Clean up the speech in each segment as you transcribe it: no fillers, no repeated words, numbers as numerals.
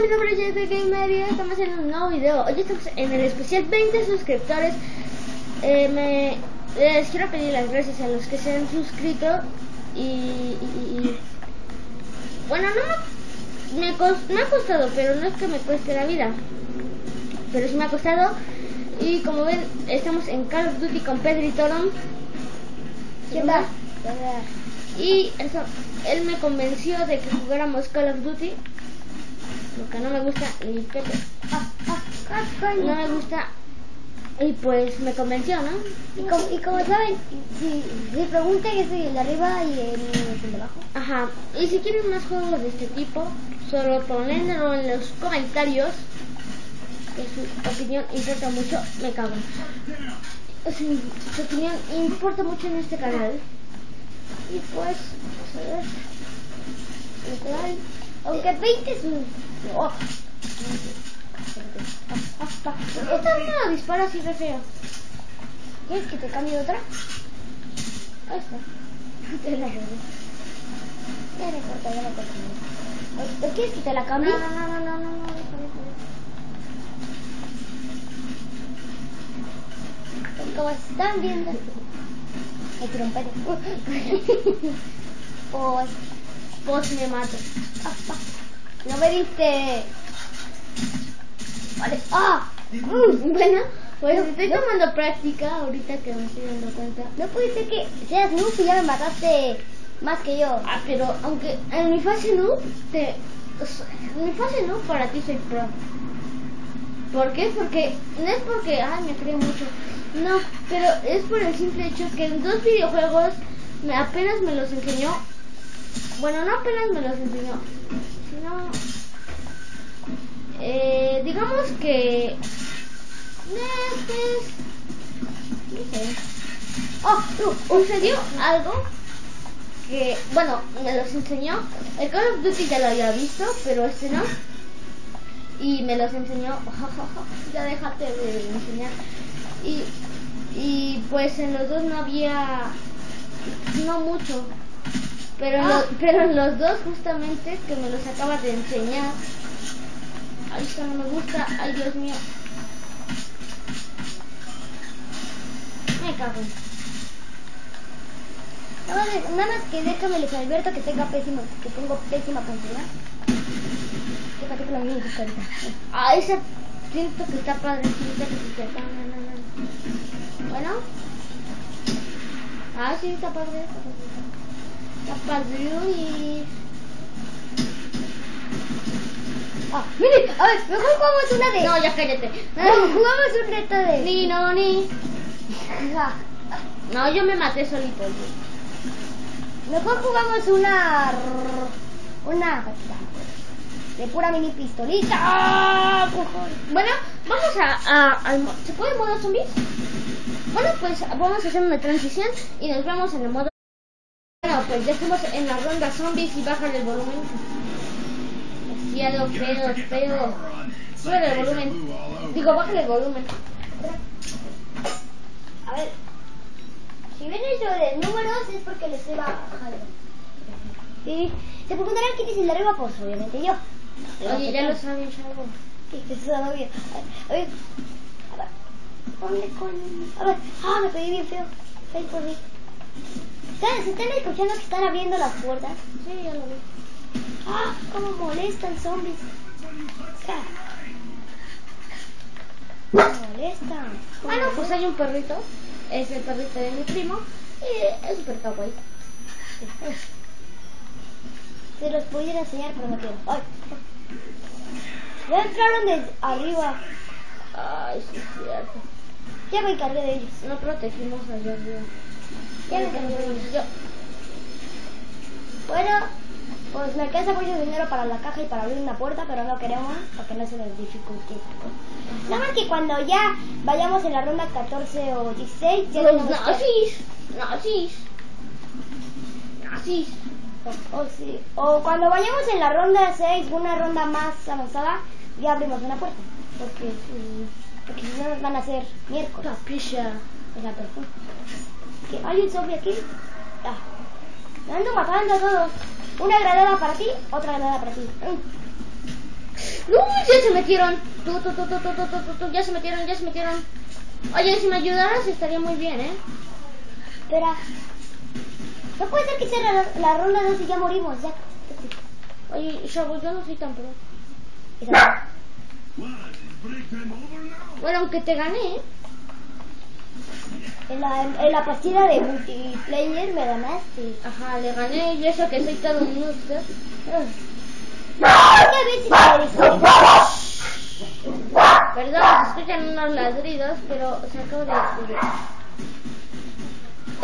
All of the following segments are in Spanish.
mi nombre es JP Gamer y estamos en un nuevo video. Hoy estamos en el especial 20 suscriptores. Les quiero pedir las gracias a los que se han suscrito y bueno, me ha costado, pero no es que me cueste la vida, pero sí me ha costado. Y como ven, estamos en Call of Duty con Pedro y Toron. ¿Qué tal? Y eso, él me convenció de que jugáramos Call of Duty, lo que no me gusta ni Pepe. No me gusta. Y pues me convenció, ¿no? Y como saben, si preguntan, yo soy el de arriba y el de abajo. Ajá. Y si quieren más juegos de este tipo, solo ponedlo en los comentarios, que su opinión importa mucho. Me cago. Su opinión importa mucho en este canal. Y pues, vamos a ver. Aunque 20 es un... Oh. Esta arma dispara así de feo. ¿Quieres que te cambie otra? Ahí está. Te la robé. Ya no corta. ¿O quieres que te la cambie? No. Como están viendo, me trompete. Pues me mato. No me diste. Vale. Bueno, pues estoy tomando práctica ahorita que me estoy dando cuenta. No puede ser que seas noob y ya me mataste más que yo. Pero aunque en mi fase noob, para ti soy pro. ¿Por qué? Porque no es porque me creo mucho. No, pero es por el simple hecho que en 2 videojuegos apenas me los enseñó. Bueno, no apenas me los enseñó, sino digamos que sucedió algo que, bueno, me los enseñó. El Call of Duty ya lo había visto, pero este no. Y me los enseñó. Ya déjate de enseñar. Y pues en los dos no había, no mucho, pero en los dos justamente que me los acaba de enseñar. Ahí está, no me gusta. Ay, Dios mío. Me cago. Nada más que déjame les advierto que tengo pésima puntería. Fíjate que lo mismo que ahorita. Ese siento que está padre. Bueno. Sí, está padre. Está padre y... Mire, a ver, mejor jugamos una de... No, ya cállate. Jugamos un reto de... Ni. No, yo me maté solito. Mejor jugamos una de pura mini pistolita. Bueno, vamos ¿se puede modo zombies? Bueno, pues vamos a hacer una transición y nos vemos en el modo... Bueno, pues ya estamos en la ronda zombies y bajan el volumen. Feo. Sube el volumen. Digo, bájale el volumen. A ver. Si ven eso de números es porque les estoy bajando. Y se preguntarán quién es el de arriba, pues obviamente yo. Oye, ya lo saben, chavo. Que se suena bien. A ver. Ponle con... A ver. Me pedí bien feo. Ahí por mí. ¿Se están escuchando que están abriendo las puertas? Sí, ya lo vi. Cómo molestan zombies. Molestan. Bueno, pues hay un perrito. Es el perrito de mi primo. Y es súper kawaii. Se los pudiera enseñar, pero no quiero. Ya entraron de arriba. Ay, sí, es cierto. Ya me encargué de ellos. No protegimos allá arriba. Ya me encargué de ellos. Bueno, pues me alcanza mucho dinero para la caja y para abrir una puerta, pero no queremos porque no se nos dificulte. Nada más que cuando ya vayamos en la ronda 14 o 16, ya los nazis. Sí. O cuando vayamos en la ronda 6, una ronda más avanzada, ya abrimos una puerta. Porque si no nos van a hacer miércoles. Capisha. Exacto. ¿Hay un zombie aquí? Me ando matando a todos. Una granada para ti, otra granada para ti. Ya se metieron. Ya se metieron. Oye, si me ayudaras estaría muy bien, ¿eh? Espera. No puede ser que sea la ronda 2 y ya morimos, ya. Oye, Shabo, yo no soy tan pro. Bueno, aunque te gané, ¿eh? En la partida de multiplayer me ganaste. Ajá, le gané y eso que soy todo un monster. Perdón, se escuchan unos ladridos, pero se acabo de...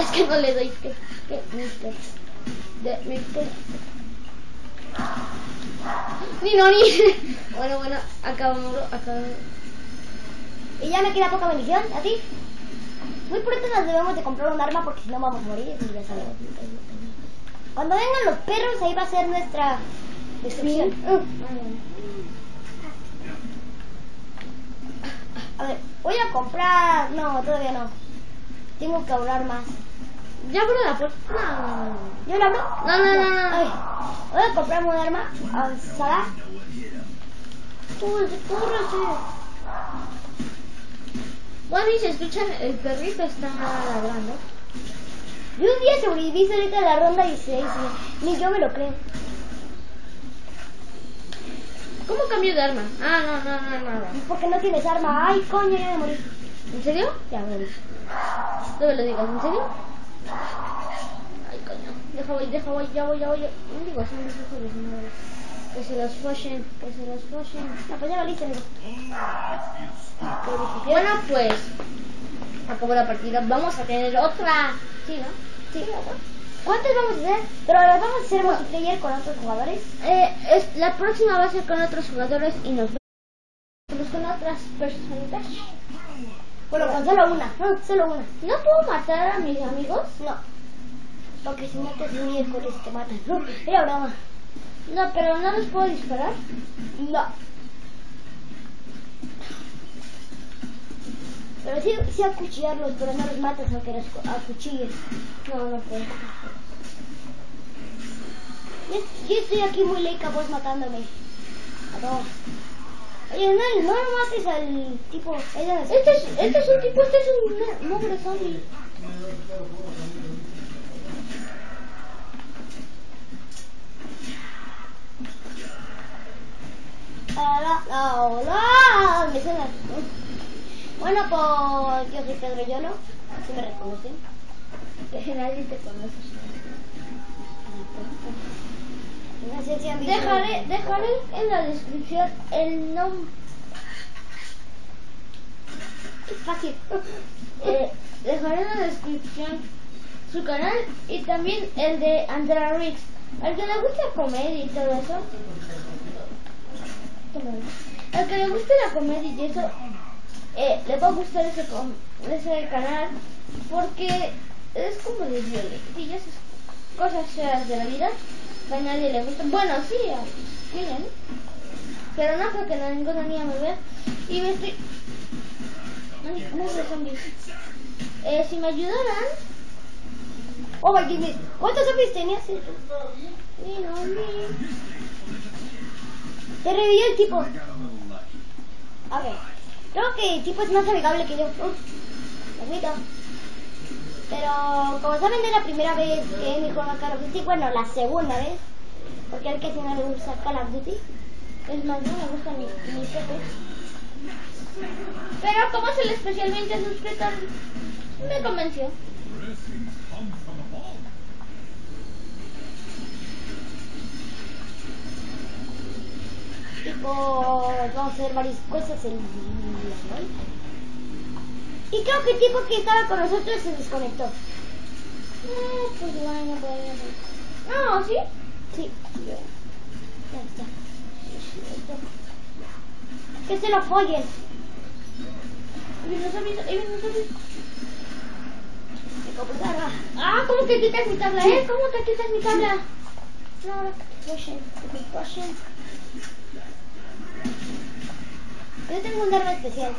Es que no le doy que mister. Ni. Bueno, acabamos. Y ya me queda poca munición, ¿a ti? Muy pronto nos debemos de comprar un arma porque si no vamos a morir. Y ya sabemos. Cuando vengan los perros, ahí va a ser nuestra destrucción. A ver, voy a comprar... No, todavía no. Tengo que ahorrar más. ¿Ya abro la puerta? No. ¿Yo la abro? No. Ay, voy a comprarme un arma avanzada. Córrete. Bueno, y se escuchan, el perrito está ladrando. Yo un día sobreviví ahorita de la ronda 16, ni yo me lo creo. ¿Cómo cambio de arma? No. Porque no tienes arma. Ay, coño, ya me morí. ¿En serio? Ya me morí. No me lo digas, ¿en serio? Ay, coño. Deja voy, ya voy. No digo, son los hijos de su madre. Que se los foshen. No, pues ya valiste, amigo. Bueno, pues acabó la partida. Vamos a tener otra. Sí, ¿no? Sí. ¿Cuántas vamos a hacer? Pero las vamos a hacer multiplayer con otros jugadores. La próxima va a ser con otros jugadores y nos vemos con otras personitas. Bueno, con solo una. Solo una. ¿No puedo matar a mis amigos? No. Porque si matas miércoles te matan. No, era broma. No, pero no les puedo disparar. No. Pero sí acuchillarlos, pero no los matas aunque los acuchilles. No puedo. Yo estoy aquí muy laica, vos matándome. No. Oye, no mates al tipo. Este es un tipo, este es un hombre zombie. Hola, me suena. Bueno, pues yo soy Pedro Yolo, así me reconocen. Que nadie te conoce. No sé si han visto. Dejaré en la descripción el nombre. Es fácil. Dejaré en la descripción su canal y también el de Andrea Riggs. Al que le guste la comedia y todo eso. Al que le guste la comedia y eso, le va a gustar ese canal porque es como de violencia, cosas feas de la vida. A nadie le gusta. Bueno, sí, miren, pero no creo que ninguna niña me vea. Y me estoy... No sé, zombies. Si me ayudaran... Oh my goodness, ¿cuántos zombies tenías? Te revivió el tipo. A ver, creo que el tipo es más amigable que yo. Lo admito. Pero como saben, es la primera vez que me juega Call of Duty. Bueno, la segunda vez. Porque al que si no le gusta Call of Duty. Es más, no me gusta mi jefe. Pero como es el especialmente suscriptor, me convenció. Tipo, vamos a hacer varias cosas en la noche. Y creo que el tipo que estaba con nosotros se desconectó. Pues bueno. No, ¿sí? Sí. Ya está. Que se lo follen. ¿Cómo que quitas mi tabla? ¿Cómo que quitas mi tabla? No, pushen. Yo tengo un arma especial.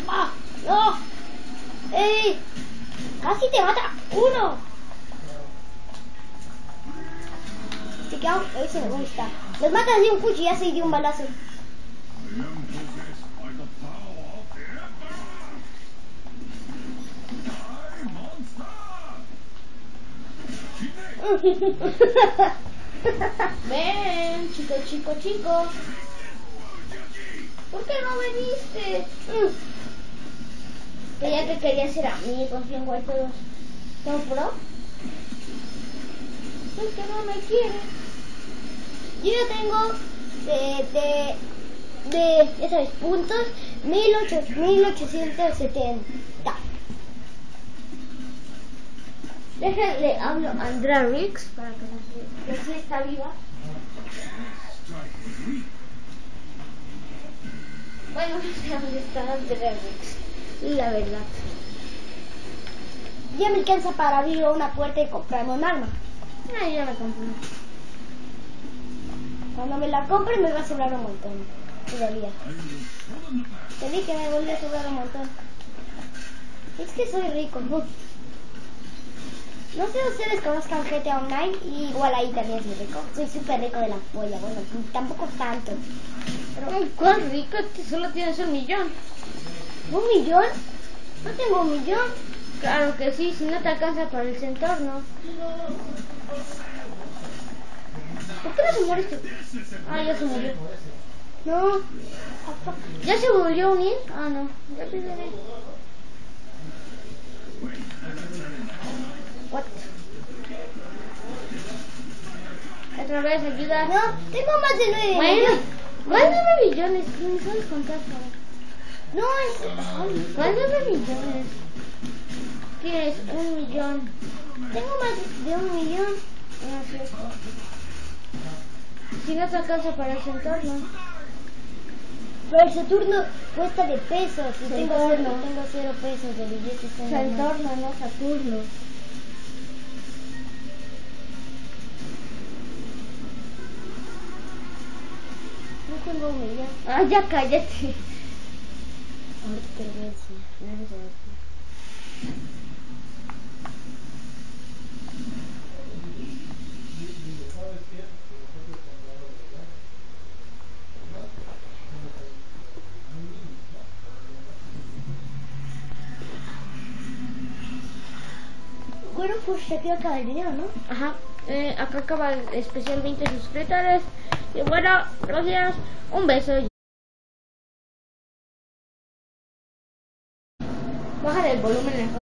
¡Ah! ¡No! ¡Ey! ¡Casi te mata! ¡Uno! Así que eso me gusta. Los matas de un cuchillazo y de un balazo. Ven, chico. ¿Por qué no viniste? Creía que querías ser amigos, bien guay todos. ¿Son pro? Es que no me quiere. Yo tengo ya sabes, puntos 1870. Déjale, hablo a Andrea Rix para que sí está viva. Bueno, no sé dónde está Andrea Rix, la verdad. Ya me alcanza para abrir una puerta y comprarme un arma. Ya me compré. Cuando me la compre me va a sobrar un montón. Todavía. Te dije que me volvió a sobrar un montón. Es que soy rico. No sé si ustedes conozcan GTA Online y igual ahí también soy rico. Soy súper rico de la polla. Bueno, tampoco tanto. Pero, ¿cuán rico? Solo tienes 1 millón. ¿1 millón? No tengo 1 millón. Claro que sí, si no te alcanza para el entorno. ¿Por qué no se muere este? Ah, ya se murió. No. ¿Ya se volvió a unir? Ah, no. Ya pensé. What? Otra vez ayuda. No, tengo más de 9 Bueno, millones. más de 9 millones. ¿Quién sabes contar? No, es... Más de 9 millones. Tienes 1 millón. Tengo más de 1 millón. No es cierto. Si no te alcanza para el entorno. Pero el Saturno cuesta de pesos y tengo Saturno. 0 pesos de billetes. Entorno, no Saturno. No tengo 1 millón. Ah, ya cállate. Ahorita te lo voy a decir. Bueno, pues aquí acaba el video, ¿no? Ajá. Acá acaba el especial 20 suscriptores. Y bueno, gracias. Un beso. Baja el volumen.